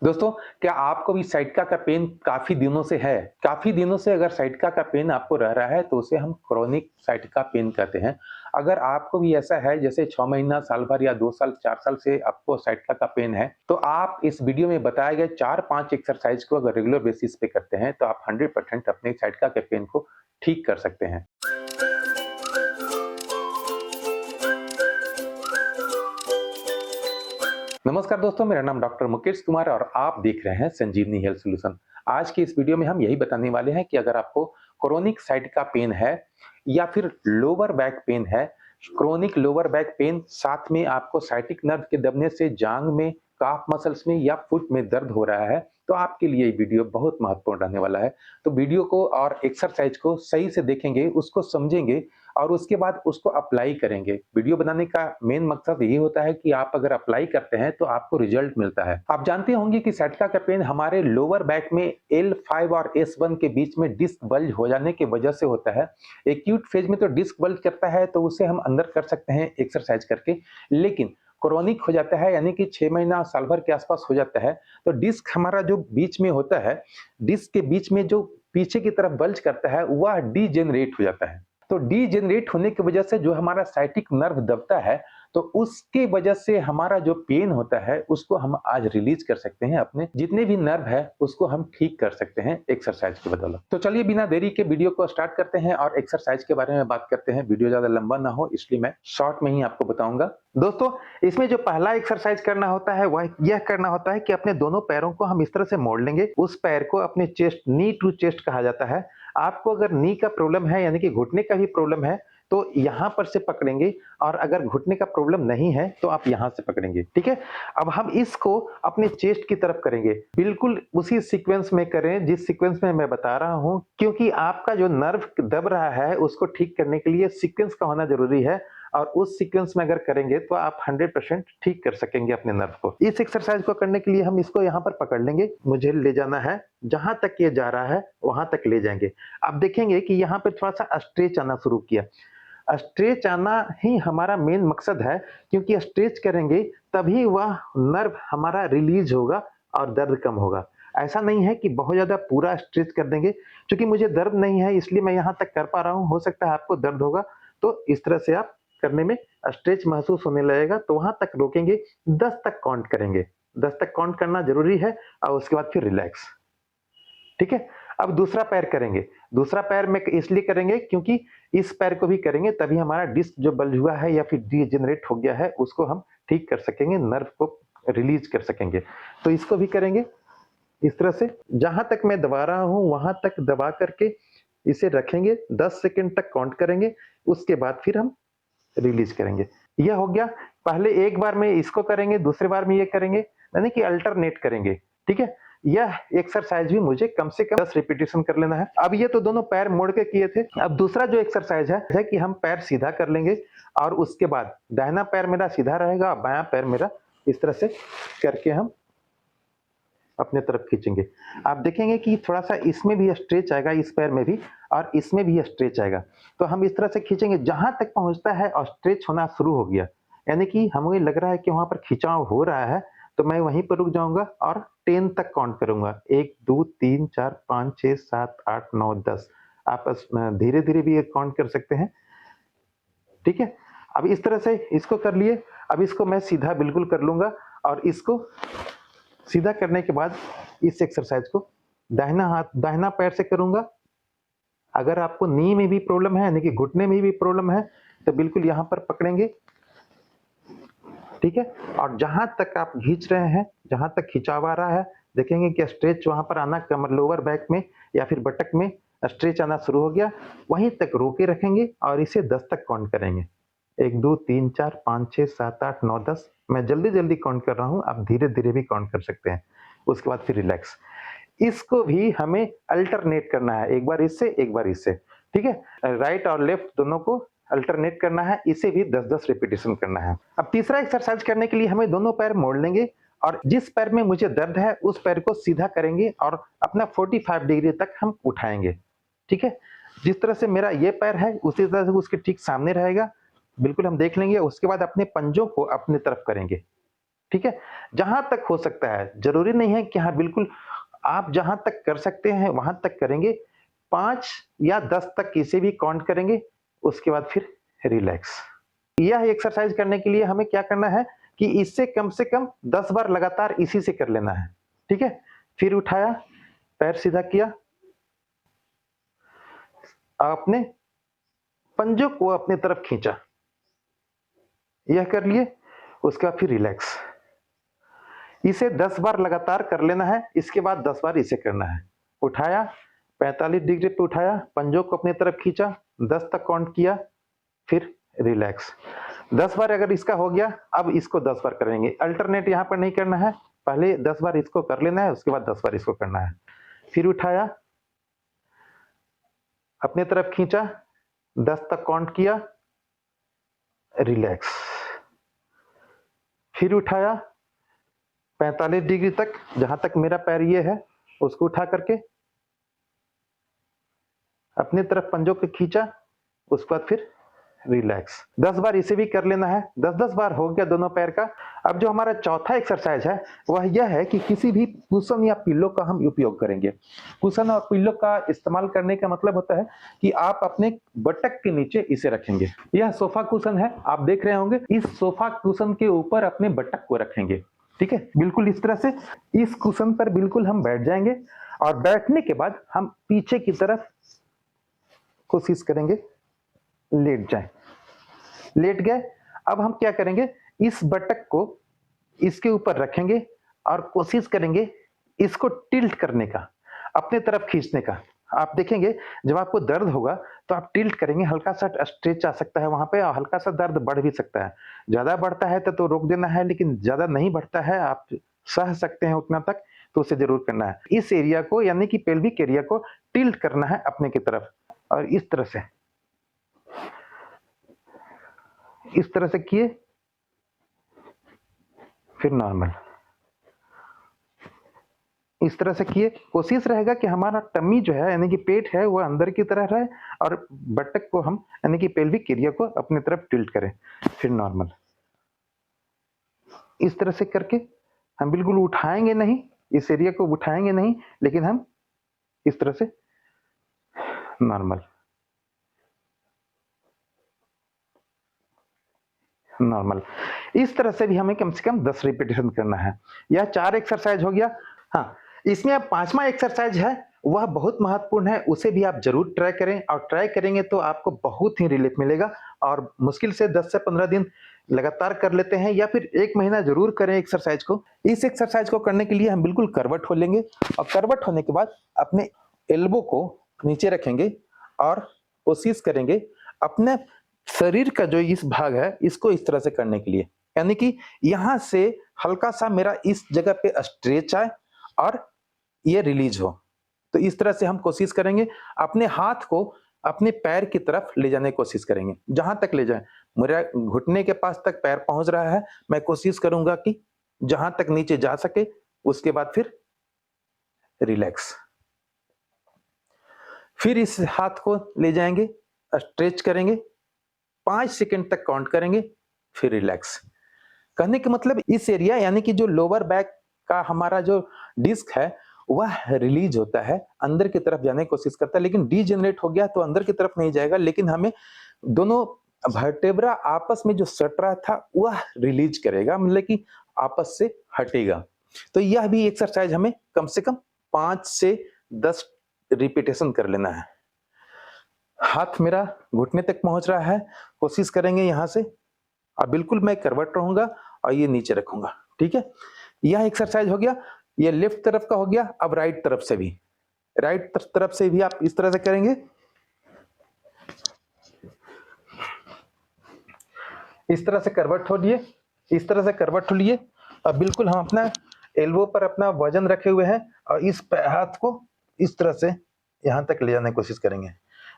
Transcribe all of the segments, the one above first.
दोस्तों, क्या आपको भी साइटिका का पेन काफ़ी दिनों से है? काफ़ी दिनों से अगर साइटिका का पेन आपको रह रहा है, तो उसे हम क्रोनिक साइटिका पेन कहते हैं। अगर आपको भी ऐसा है जैसे 6 महीना, साल भर या 2 साल, 4 साल से आपको साइटिका का पेन है, तो आप इस वीडियो में बताए गए 4-5 एक्सरसाइज को अगर रेगुलर बेसिस पे करते हैं, तो आप 100% अपने साइटिका के पेन को ठीक कर सकते हैं। नमस्कार दोस्तों, मेरा नाम डॉक्टर मुकेश कुमार है और आप देख रहे हैं संजीवनी हेल्थ सॉल्यूशन। आज की इस वीडियो में हम यही बताने वाले हैं कि अगर आपको क्रोनिक साइटिका पेन है या फिर लोअर बैक पेन है, क्रोनिक लोअर बैक पेन साथ में आपको साइटिक नर्व के दबने से जांघ में, काफ मसल्स में या फुट में दर्द हो रहा है, तो आपके लिए ये वीडियो बहुत महत्वपूर्ण रहने वाला है। तो वीडियो को और एक्सरसाइज को सही से देखेंगे, उसको समझेंगे और उसके बाद उसको अप्लाई करेंगे। वीडियो बनाने का मेन मकसद ये होता है कि आप अगर अप्लाई करते हैं तो आपको रिजल्ट मिलता है। आप जानते होंगे कि साइटिका का पेन हमारे लोअर बैक में L5 और S1 के बीच में डिस्क बल्ज हो जाने की वजह से होता है। एक्यूट फेज में तो डिस्क बल्ज करता है तो उसे हम अंदर कर सकते हैं एक्सरसाइज करके, लेकिन क्रोनिक हो जाता है यानी कि 6 महीना साल भर के आसपास हो जाता है, तो डिस्क हमारा जो बीच में होता है, डिस्क के बीच में जो पीछे की तरफ बल्ज करता है वह डीजेनरेट हो जाता है। तो डीजेनरेट होने की वजह से जो हमारा साइटिक नर्व दबता है, तो उसके वजह से हमारा जो पेन होता है उसको हम आज रिलीज कर सकते हैं। अपने जितने भी नर्व है उसको हम ठीक कर सकते हैं एक्सरसाइज की बदौलत। तो चलिए बिना देरी के वीडियो को स्टार्ट करते हैं और एक्सरसाइज के बारे में बात करते हैं। वीडियो ज्यादा लंबा ना हो इसलिए मैं शॉर्ट में ही आपको बताऊंगा। दोस्तों, इसमें जो पहला एक्सरसाइज करना होता है वह यह करना होता है कि अपने दोनों पैरों को हम इस तरह से मोड़ लेंगे। उस पैर को अपने चेस्ट, नी टू चेस्ट कहा जाता है। आपको अगर नी का प्रॉब्लम है यानी कि घुटने का भी प्रॉब्लम है तो यहाँ पर से पकड़ेंगे, और अगर घुटने का प्रॉब्लम नहीं है तो आप यहाँ से पकड़ेंगे। ठीक है, अब हम इसको अपने चेस्ट की तरफ करेंगे। बिल्कुल उसी सीक्वेंस में करें जिस सीक्वेंस में मैं बता रहा हूँ, क्योंकि आपका जो नर्व दब रहा है उसको ठीक करने के लिए सीक्वेंस का होना जरूरी है, और उस सीक्वेंस में अगर करेंगे तो आप 100% ठीक कर सकेंगे अपने नर्व को। इस एक्सरसाइज को करने के लिए हम इसको यहाँ पर पकड़ लेंगे। मुझे ले जाना है, जहां तक ये जा रहा है वहां तक ले जाएंगे। आप देखेंगे कि यहाँ पे थोड़ा सा स्ट्रेच आना शुरू किया। स्ट्रेच आना ही हमारा मेन मकसद है, क्योंकि स्ट्रेच करेंगे तभी वह नर्व हमारा रिलीज होगा और दर्द कम होगा। ऐसा नहीं है कि बहुत ज्यादा पूरा स्ट्रेच कर देंगे। क्योंकि मुझे दर्द नहीं है इसलिए मैं यहाँ तक कर पा रहा हूँ, हो सकता है आपको दर्द होगा, तो इस तरह से आप करने में स्ट्रेच महसूस होने लगेगा तो वहां तक रोकेंगे। 10 तक काउंट करेंगे। 10 तक काउंट करना जरूरी है और उसके बाद फिर रिलैक्स। ठीक है, अब दूसरा पैर करेंगे। दूसरा पैर में इसलिए करेंगे क्योंकि इस पैर को भी करेंगे तभी हमारा डिस्क जो बल्ज हुआ है या फिर डीजेनरेट हो गया है उसको हम ठीक कर सकेंगे, नर्व को रिलीज कर सकेंगे। तो इसको भी करेंगे इस तरह से। जहां तक मैं दबा रहा हूं वहां तक दबा करके इसे रखेंगे, 10 सेकंड तक काउंट करेंगे, उसके बाद फिर हम रिलीज करेंगे। यह हो गया। पहले एक बार में इसको करेंगे, दूसरे बार में ये करेंगे, यानी कि अल्टरनेट करेंगे। ठीक है, यह एक्सरसाइज भी मुझे कम से कम 10 रिपीटेशन कर लेना है। अब ये तो दोनों पैर मोड़ के किए थे। अब दूसरा जो एक्सरसाइज है कि हम पैर सीधा कर लेंगे और उसके बाद दाहिना पैर मेरा सीधा रहेगा और बायां पैर मेरा इस तरह से करके हम अपने तरफ खींचेंगे। आप देखेंगे कि थोड़ा सा इसमें भी स्ट्रेच आएगा, इस पैर में भी और इसमें भी स्ट्रेच आएगा। तो हम इस तरह से खींचेंगे जहां तक पहुंचता है और स्ट्रेच होना शुरू हो गया, यानी कि हमें लग रहा है कि वहां पर खिंचाव हो रहा है, तो मैं वहीं पर रुक जाऊंगा और 10 तक काउंट करूंगा। 1 2 3 4 5 6 7 8 9 10। आप धीरे धीरे भी काउंट कर सकते हैं। ठीक है, अब इस तरह से इसको कर लिए। अब इसको मैं सीधा बिल्कुल कर लूंगा और इसको सीधा करने के बाद इस एक्सरसाइज को दाहिना हाथ, दाहिना पैर से करूंगा। अगर आपको नी में भी प्रॉब्लम है यानी कि घुटने में भी प्रॉब्लम है तो बिल्कुल यहां पर पकड़ेंगे। ठीक है, और जहां तक आप खींच रहे हैं, जहां तक खिंचाव आ रहा है, देखेंगे कि स्ट्रेच वहां पर आना, कमर लोअर बैक में या फिर बटक में स्ट्रेच आना शुरू हो गया। वहीं तक रोके रखेंगे और इसे 10 तक काउंट करेंगे। 1 2 3 4 5 6 7 8 9 10। मैं जल्दी जल्दी काउंट कर रहा हूं, आप धीरे धीरे भी काउंट कर सकते हैं। उसके बाद फिर रिलैक्स। इसको भी हमें अल्टरनेट करना है, एक बार इससे एक बार इससे। ठीक है, राइट और लेफ्ट दोनों को अल्टरनेट करना है। इसे भी 10-10 रिपीटेशन करना है। अब तीसरा एक्सरसाइज करने के लिए हमें दोनों पैर मोड़ लेंगे और जिस पैर में मुझे दर्द है उस पैर को सीधा करेंगे और अपना 45 डिग्री तक हम उठाएंगे। ठीक है, जिस तरह से मेरा ये पैर है उसी तरह से उसके ठीक सामने रहेगा। बिल्कुल हम देख लेंगे। उसके बाद अपने पंजों को अपने तरफ करेंगे। ठीक है? जहाँ तक हो सकता है, ज़रूरी नहीं है कि हाँ बिल्कुल आप जहाँ तक कर सकते हैं वहाँ तक करेंगे, 5 या 10 तक इसे भी काउंट करेंगे, उसके बाद फिर रिलैक्स। यह एक्सरसाइज करने के लिए हमें क्या करना है कि इससे कम से कम 10 बार लगातार इसी से कर लेना है, ठीक है? फिर उठाया, पैर सीधा किया, आपने पंजों को अपनी तरफ खींचा, यह कर लिए, उसके बाद फिर रिलैक्स। इसे 10 बार लगातार कर लेना है, इसके बाद 10 बार इसे करना है। उठाया, 45 डिग्री पे उठाया, पंजों को अपनी तरफ खींचा, 10 तक काउंट किया, फिर रिलैक्स। 10 बार अगर इसका हो गया, अब इसको 10 बार करेंगे। अल्टरनेट यहाँ पर नहीं करना है, पहले 10 बार इसको कर लेना है, उसके बाद 10 बार इसको करना है। फिर उठाया, अपनी तरफ खींचा, 10 तक काउंट किया, रिलैक्स। फिर उठाया, 45 डिग्री तक, जहां तक मेरा पैर ये है, उसको उठा करके अपनी तरफ पंजों को खींचा, उसके बाद फिर रिलैक्स। 10 बार इसे भी कर लेना है। 10-10 बार हो गया दोनों पैर का। अब जो हमारा चौथा एक्सरसाइज है वह यह है कि किसी भी कुशन या पिल्लो का हम उपयोग करेंगे। कुशन और पिल्लो का इस्तेमाल करने का मतलब होता है कि आप अपने बटक के नीचे इसे रखेंगे। यह सोफा कुशन है, आप देख रहे होंगे। इस सोफा कुशन के ऊपर अपने बटक को रखेंगे, ठीक है? बिल्कुल इस तरह से इस कुशन पर बिल्कुल हम बैठ जाएंगे और बैठने के बाद हम पीछे की तरफ कोशिश करेंगे लेट जाए। लेट गए, अब हम क्या करेंगे, इस बटक को इसके ऊपर रखेंगे और कोशिश करेंगे इसको टिल्ट करने का, अपने तरफ खींचने का। आप देखेंगे जब आपको दर्द होगा तो आप टिल्ट करेंगे, हल्का सा स्ट्रेच आ सकता है वहां पे और हल्का सा दर्द बढ़ भी सकता है। ज्यादा बढ़ता है तो रोक देना है, लेकिन ज्यादा नहीं बढ़ता है, आप सह सकते हैं उतना तक, तो उसे जरूर करना है। इस एरिया को यानी कि पेल्विक एरिया को टिल्ट करना है अपने की तरफ और इस तरह से किए, फिर नॉर्मल। इस तरह से किए, कोशिश रहेगा कि हमारा टमी जो है यानी कि पेट है वो अंदर की तरह रहे और बटक को हम यानी कि पेल्विक एरिया को अपनी तरफ टिल्ट करें, फिर नॉर्मल। इस तरह से करके हम बिल्कुल उठाएंगे नहीं, इस एरिया को उठाएंगे नहीं, लेकिन हम इस तरह से नॉर्मल नॉर्मल। इस तरह से भी हमें कम से कम 10 रिपीटेशन करना है। यह 4 एक्सरसाइज हो गया। हाँ, इसमें अब 5वां एक्सरसाइज है, वह बहुत महत्वपूर्ण है, उसे भी आप जरूर ट्राई करें और ट्राई करेंगे तो आपको बहुत ही रिलीफ मिलेगा और मुश्किल से 10 से 15 दिन लगातार कर लेते हैं या फिर 1 महीना जरूर करें एक्सरसाइज को। इस एक्सरसाइज को करने के लिए हम बिल्कुल करवट हो लेंगे और करवट होने के बाद अपने एल्बो को नीचे रखेंगे और कोशिश करेंगे अपने शरीर का जो इस भाग है इसको इस तरह से करने के लिए, यानी कि यहां से हल्का सा मेरा इस जगह पे स्ट्रेच आए और ये रिलीज हो। तो इस तरह से हम कोशिश करेंगे, अपने हाथ को अपने पैर की तरफ ले जाने की कोशिश करेंगे, जहां तक ले जाए। मेरा घुटने के पास तक पैर पहुंच रहा है, मैं कोशिश करूंगा कि जहां तक नीचे जा सके, उसके बाद फिर रिलैक्स। फिर इस हाथ को ले जाएंगे, स्ट्रेच करेंगे, 5 सेकंड तक काउंट करेंगे, फिर रिलैक्स। कहने का मतलब इस एरिया यानी कि जो लोअर बैक का हमारा जो डिस्क है वह रिलीज होता है, अंदर की तरफ जाने की कोशिश करता है, लेकिन डीजेनरेट हो गया तो अंदर की तरफ नहीं जाएगा, लेकिन हमें दोनों वर्टेब्रा आपस में जो सट रहा था वह रिलीज करेगा, मतलब कि आपस से हटेगा। तो यह भी एक्सरसाइज हमें कम से कम 5 से 10 रिपीटेशन कर लेना है। हाथ मेरा घुटने तक पहुंच रहा है, कोशिश करेंगे यहां से और बिल्कुल मैं करवट रहूंगा और ये नीचे रखूंगा, ठीक है? यह एक्सरसाइज हो गया, ये लेफ्ट तरफ का हो गया। अब राइट तरफ से भी, राइट तरफ से भी आप इस तरह से करेंगे, इस तरह से करवट हो लिए, इस तरह से करवट हो लिए और बिल्कुल हम अपना एल्बो पर अपना वजन रखे हुए हैं और इस हाथ को इस तरह से यहां तक ले जाने की कोशिश करेंगे,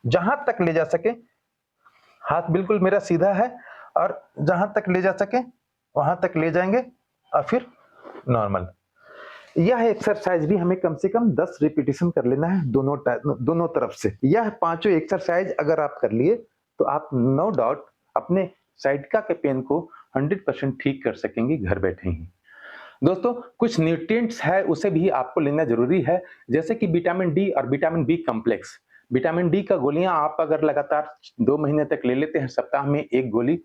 जहां तक ले जा सके। हाथ बिल्कुल मेरा सीधा है और जहां तक ले जा सके वहां तक ले जाएंगे और फिर नॉर्मल। यह एक्सरसाइज भी हमें कम से कम 10 रिपीटेशन कर लेना है दोनों तरफ से। यह पांचों एक्सरसाइज अगर आप कर लिए तो आप नो डाउट अपने साइटिका के पेन को 100% ठीक कर सकेंगे घर बैठे ही। दोस्तों कुछ न्यूट्रिएंट्स है उसे भी आपको लेना ज़रूरी है, जैसे कि विटामिन डी और vitamin B complex. Vitamin D का गोलियाँ आप अगर लगातार 2 महीने तक ले लेते हैं, सप्ताह में 1 गोली,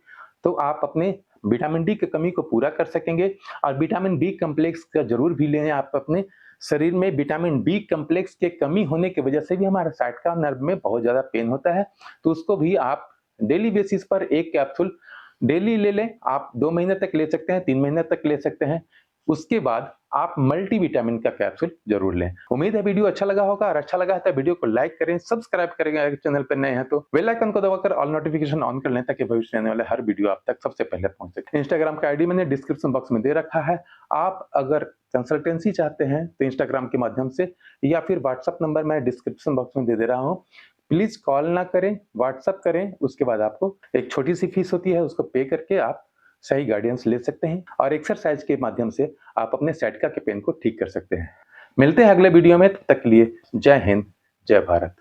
तो आप अपने विटामिन डी की कमी को पूरा कर सकेंगे और विटामिन बी कॉम्प्लेक्स का ज़रूर भी लें आप अपने शरीर में। विटामिन बी कॉम्प्लेक्स की कमी होने की वजह से भी हमारे साइटिका नर्व में बहुत ज़्यादा पेन होता है, तो उसको भी आप डेली बेसिस पर 1 कैप्सूल डेली ले लें। आप 2 महीने तक ले सकते हैं, 3 महीने तक ले सकते हैं। उसके बाद आप मल्टीविटामिन का कैप्सूल जरूर लें। उम्मीद है वीडियो अच्छा लगा होगा, और अच्छा लगा है तो वीडियो को लाइक करें, सब्सक्राइब करें अगर चैनल पर नए हैं तो, बेल आइकन को दबाकर ऑल नोटिफिकेशन ऑन कर लें ताकि भविष्य में आने वाले हर वीडियो आप तक सबसे पहले पहुंच सके। इंस्टाग्राम का आईडी मैंने डिस्क्रिप्शन बॉक्स में दे रखा है। आप अगर कंसल्टेंसी चाहते हैं तो इंस्टाग्राम के माध्यम से, या फिर व्हाट्सएप नंबर मैं डिस्क्रिप्शन बॉक्स में दे रहा हूँ। प्लीज कॉल ना करें, व्हाट्सएप करें। उसके बाद आपको एक छोटी सी फीस होती है, उसको पे करके आप सही गाइडेंस ले सकते हैं और एक्सरसाइज के माध्यम से आप अपने साइटिका के पेन को ठीक कर सकते हैं। मिलते हैं अगले वीडियो में, तब तक के लिए जय हिंद, जय भारत।